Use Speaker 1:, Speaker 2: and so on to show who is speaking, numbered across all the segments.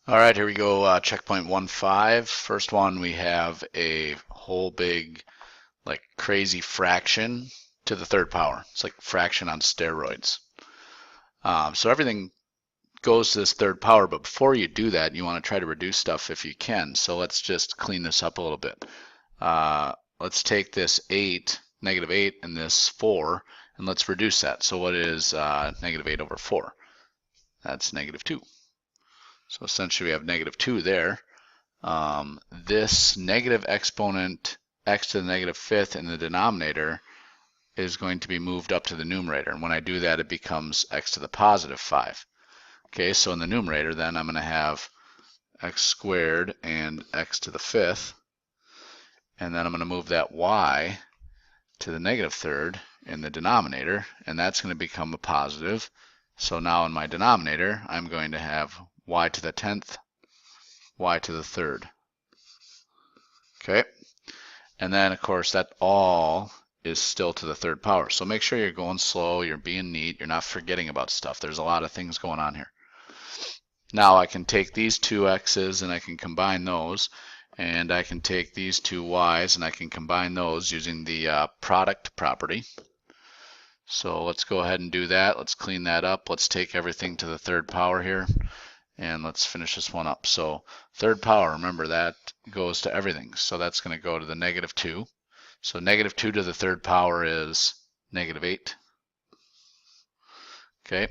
Speaker 1: All right, here we go. Checkpoint 1-5. First one, we have a whole big, like crazy fraction to the third power. It's like fraction on steroids. So everything goes to this third power, but before you do that, you want to try to reduce stuff if you can. So let's just clean this up a little bit. Let's take this 8, negative 8, and this 4, and let's reduce that. So what is negative 8 over 4? That's negative 2. So essentially we have negative 2 there. This negative exponent x to the negative fifth in the denominator is going to be moved up to the numerator. And when I do that, it becomes x to the positive 5. Okay, so in the numerator then I'm going to have x squared and x to the fifth. And then I'm going to move that y to the negative third in the denominator. And that's going to become a positive. So now in my denominator, I'm going to have y to the 10th, y to the third. Okay, and then of course that all is still to the third power. So make sure you're going slow, you're being neat, you're not forgetting about stuff. There's a lot of things going on here. Now I can take these two x's and I can combine those, and I can take these two y's and I can combine those using the product property. So let's go ahead and do that. Let's clean that up. Let's take everything to the third power here. And let's finish this one up. So third power, remember that goes to everything. So that's going to go to the negative 2. So negative 2 to the third power is negative 8. Okay.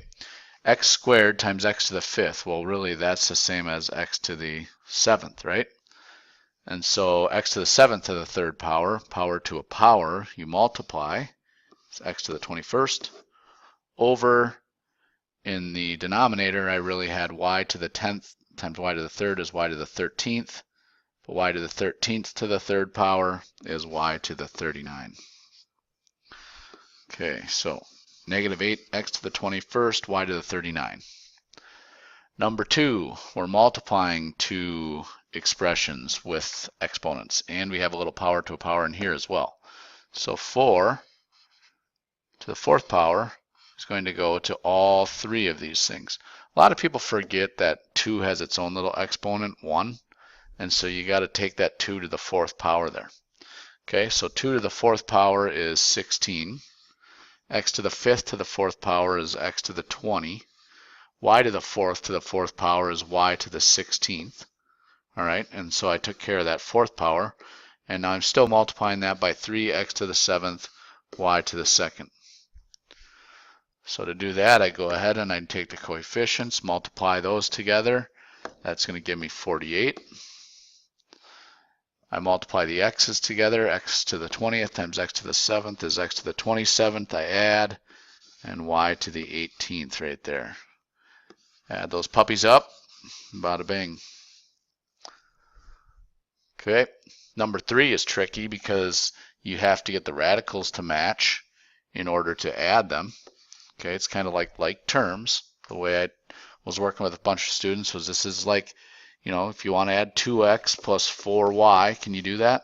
Speaker 1: X squared times x to the fifth. Well, really that's the same as x to the 7th, right? And so x to the 7th to the third power, power to a power, you multiply. It's x to the 21st over, in the denominator, I really had y to the 10th times y to the third is y to the 13th. But y to the 13th to the third power is y to the 39. Okay, so negative 8x to the 21st, y to the 39. Number 2, we're multiplying two expressions with exponents. And we have a little power to a power in here as well. So 4 to the 4th power is going to go to all three of these things. A lot of people forget that 2 has its own little exponent, 1, and so you got to take that 2 to the 4th power there. Okay, so 2 to the 4th power is 16. X to the 5th to the 4th power is x to the 20. Y to the 4th to the 4th power is y to the 16th. All right, and so I took care of that 4th power, and now I'm still multiplying that by 3x to the 7th, y to the 2nd. So to do that, I go ahead and I take the coefficients, multiply those together. That's going to give me 48. I multiply the x's together. X to the 20th times x to the 7th is x to the 27th. I add, and y to the 18th right there. Add those puppies up. Bada bing. Okay. Number 3 is tricky because you have to get the radicals to match in order to add them. Okay, it's kind of like terms. The way I was working with a bunch of students was this is like, you know, if you want to add 2x plus 4y, can you do that?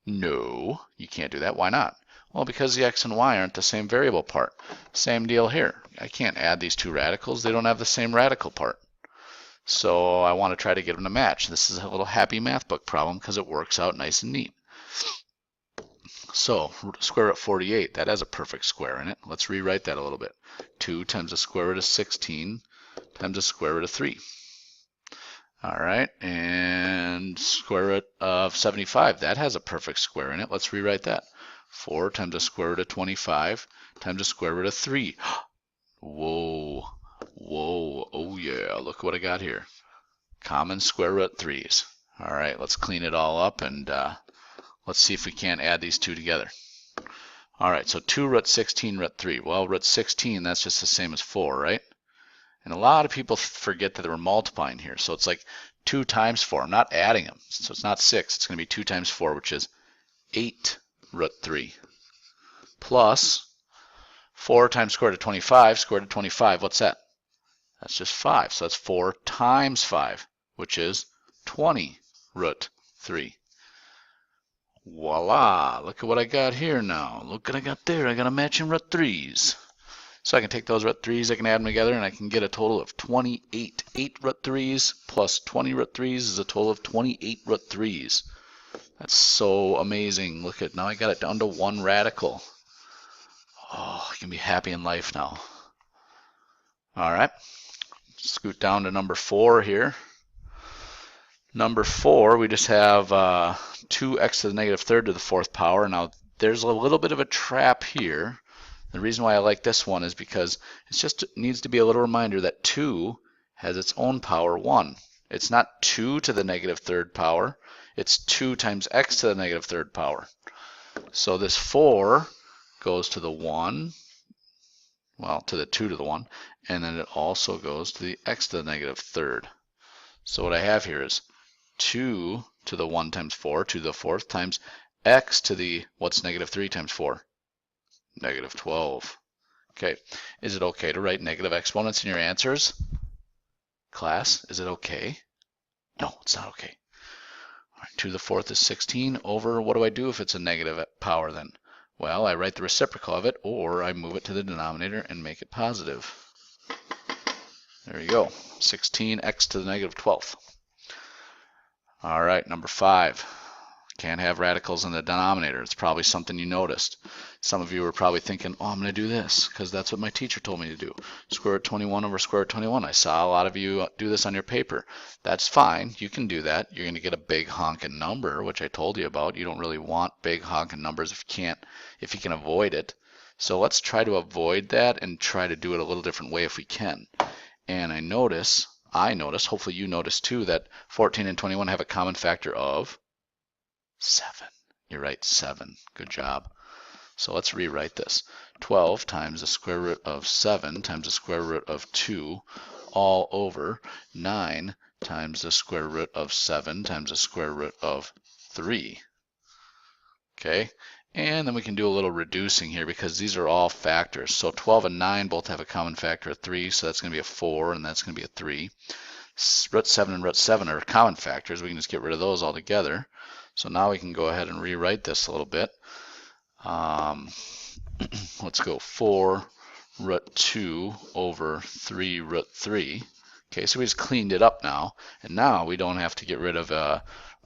Speaker 1: No, you can't do that. Why not? Well, because the x and y aren't the same variable part. Same deal here. I can't add these two radicals. They don't have the same radical part. So I want to try to get them to match. This is a little happy math book problem because it works out nice and neat. So square root of 48, that has a perfect square in it. Let's rewrite that a little bit. 2 times the square root of 16 times the square root of 3. All right, and square root of 75, that has a perfect square in it. Let's rewrite that. 4 times the square root of 25 times the square root of 3. Whoa, whoa, oh yeah, look what I got here. Common square root 3's. All right, let's clean it all up and let's see if we can't add these two together. All right, so 2 root 16 root 3. Well, root 16, that's just the same as 4, right? And a lot of people forget that we're multiplying here. So it's like 2 times 4. I'm not adding them. So it's not 6. It's going to be 2 times 4, which is 8 root 3. Plus 4 times square root of 25. Square root of 25, what's that? That's just 5. So that's 4 times 5, which is 20 root 3. Voila, look at what I got here now. Look what I got there. I got a matching root 3's. So I can take those root 3's, I can add them together, and I can get a total of 28. 8 root 3's plus 20 root 3's is a total of 28 root 3's. That's so amazing. Look at, now I got it down to 1 radical. Oh, I can be happy in life now. All right, scoot down to number 4 here. Number 4, we just have 2x to the negative third to the 4th power. Now, there's a little bit of a trap here. The reason why I like this one is because it needs to be a little reminder that 2 has its own power 1. It's not 2 to the negative third power. It's 2 times x to the negative third power. So this 4 goes to the 1, well, to the 2 to the 1, and then it also goes to the x to the negative third. So what I have here is 2 to the 1 times 4, 2 to the 4th, times x to the, what's negative 3 times 4? Negative 12. Okay, is it okay to write negative exponents in your answers? Class, is it okay? No, it's not okay. All right, 2 to the 4th is 16 over, what do I do if it's a negative power then? Well, I write the reciprocal of it, or I move it to the denominator and make it positive. There you go, 16x to the negative 12th. All right, number 5. Can't have radicals in the denominator. It's probably something you noticed. Some of you were probably thinking, oh, I'm going to do this because that's what my teacher told me to do. Square root 21 over square root 21. I saw a lot of you do this on your paper. That's fine. You can do that. You're going to get a big honking number, which I told you about. You don't really want big honking numbers if you can avoid it. So let's try to avoid that and try to do it a little different way if we can. And I notice, hopefully you notice too, that 14 and 21 have a common factor of 7. You're right, 7. Good job. So let's rewrite this. 12 times the square root of 7 times the square root of 2 all over 9 times the square root of 7 times the square root of 3. Okay, and then we can do a little reducing here because these are all factors. So 12 and 9 both have a common factor of 3, so that's going to be a 4 and that's going to be a 3. Root 7 and root 7 are common factors. We can just get rid of those altogether. So now we can go ahead and rewrite this a little bit. Let's go 4 root 2 over 3 root 3. Okay, so we just cleaned it up now. And now we don't have to get rid of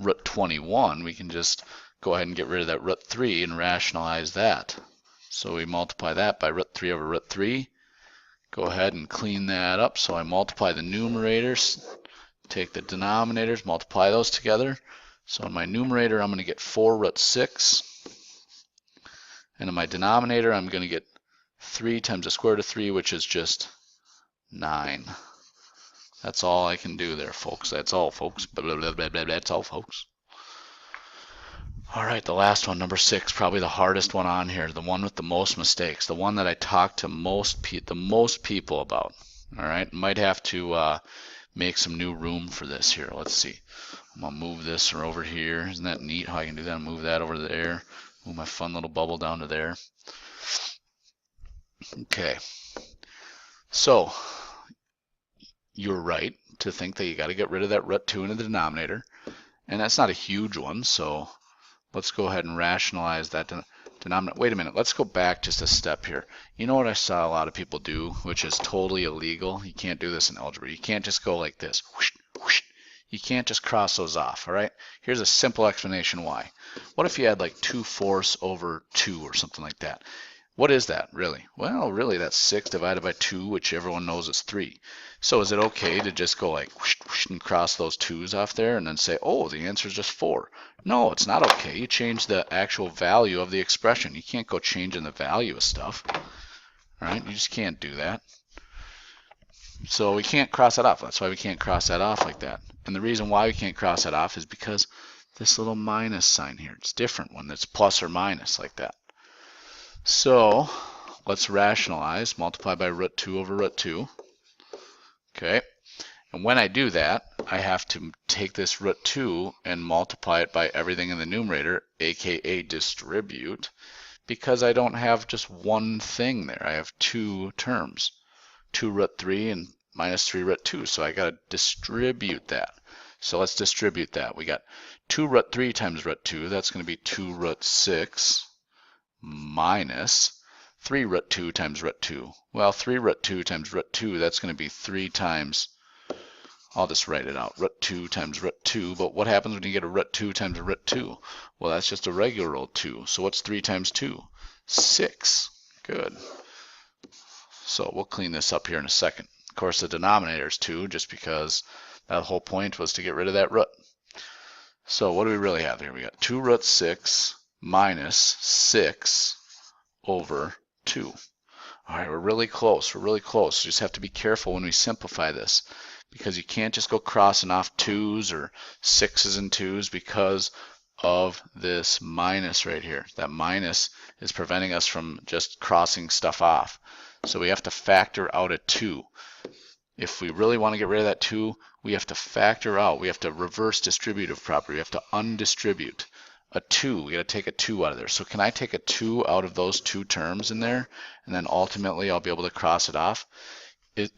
Speaker 1: root 21. We can just go ahead and get rid of that root 3 and rationalize that. So we multiply that by root 3 over root 3. Go ahead and clean that up. So I multiply the numerators, take the denominators, multiply those together. So in my numerator, I'm going to get 4 root 6. And in my denominator, I'm going to get 3 times the square root of 3, which is just 9. That's all I can do there, folks. That's all, folks. Blah, blah, blah, blah, blah. That's all, folks. All right, the last one, number 6, probably the hardest one on here, the one with the most mistakes, the one that I talk to the most people about. All right, might have to make some new room for this here. Let's see. I'm going to move this over here. Isn't that neat how I can do that? Move that over there. Move my fun little bubble down to there. Okay. So, you're right to think that you got to get rid of that root 2 in the denominator. And that's not a huge one, so let's go ahead and rationalize that denominator. Wait a minute. Let's go back just a step here. You know what I saw a lot of people do, which is totally illegal? You can't do this in algebra. You can't just go like this. Whoosh, whoosh. You can't just cross those off, all right? Here's a simple explanation why. What if you had like 2/4 over 2 or something like that? What is that, really? Well, really, that's 6 divided by 2, which everyone knows is 3. So is it okay to just go like whoosh, whoosh, and cross those 2's off there and then say, oh, the answer is just 4? No, it's not okay. You change the actual value of the expression. You can't go changing the value of stuff, all right? You just can't do that. So we can't cross that off. That's why we can't cross that off like that. And the reason why we can't cross that off is because this little minus sign here, it's different when it's plus or minus like that. So let's rationalize, multiply by root 2 over root 2. Okay, and when I do that, I have to take this root 2 and multiply it by everything in the numerator, aka distribute, because I don't have just one thing there. I have 2 terms. 2 root 3 and minus 3 root 2. So I got to distribute that. So let's distribute that. We got 2 root 3 times root 2. That's going to be 2 root 6 minus 3 root 2 times root 2. Well, 3 root 2 times root 2, that's going to be 3 times, I'll just write it out, root 2 times root 2. But what happens when you get a root 2 times a root 2? Well, that's just a regular old 2. So what's 3 times 2? 6. Good. So we'll clean this up here in a second. Of course, the denominator is 2, just because that whole point was to get rid of that root. So what do we really have here? We got 2 root 6 minus 6 over 2. All right, we're really close. We're really close. You just have to be careful when we simplify this, because you can't just go crossing off 2's or 6's and 2's because of this minus right here. That minus is preventing us from just crossing stuff off. So we have to factor out a 2. If we really want to get rid of that 2, we have to factor out. We have to reverse distributive property. We have to undistribute a 2. We got to take a 2 out of there. So can I take a 2 out of those two terms in there, and then ultimately I'll be able to cross it off?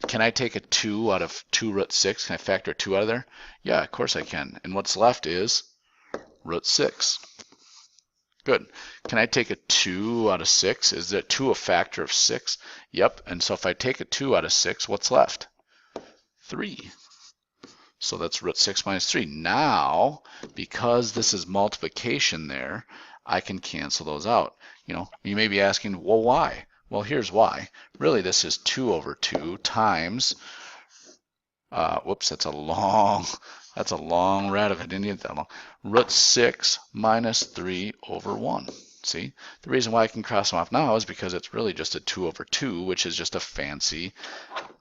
Speaker 1: Can I take a 2 out of 2 root 6? Can I factor a 2 out of there? Yeah, of course I can. And what's left is root 6. Good. Can I take a 2 out of 6? Is that 2 a factor of 6? Yep. And so if I take a 2 out of 6, what's left? 3. So that's root 6 minus 3. Now, because this is multiplication there, I can cancel those out. You may be asking, well, why? Well, here's why. Really, this is 2 over 2 times, whoops, that's a long radical. Didn't get that long. Root 6 minus 3 over 1. See, the reason why I can cross them off now is because it's really just a 2 over 2, which is just a fancy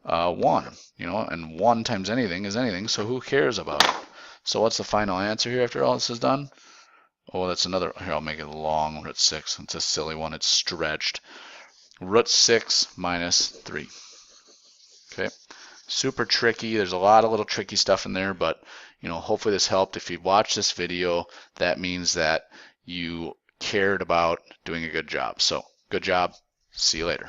Speaker 1: 1. And 1 times anything is anything, so who cares about it? So what's the final answer here after all this is done? Oh, that's another, here, I'll make it long, root 6. It's a silly one, it's stretched. Root 6 minus 3. Okay, super tricky. There's a lot of little tricky stuff in there, but hopefully this helped. If you watched this video, that means that you cared about doing a good job. So good job. See you later.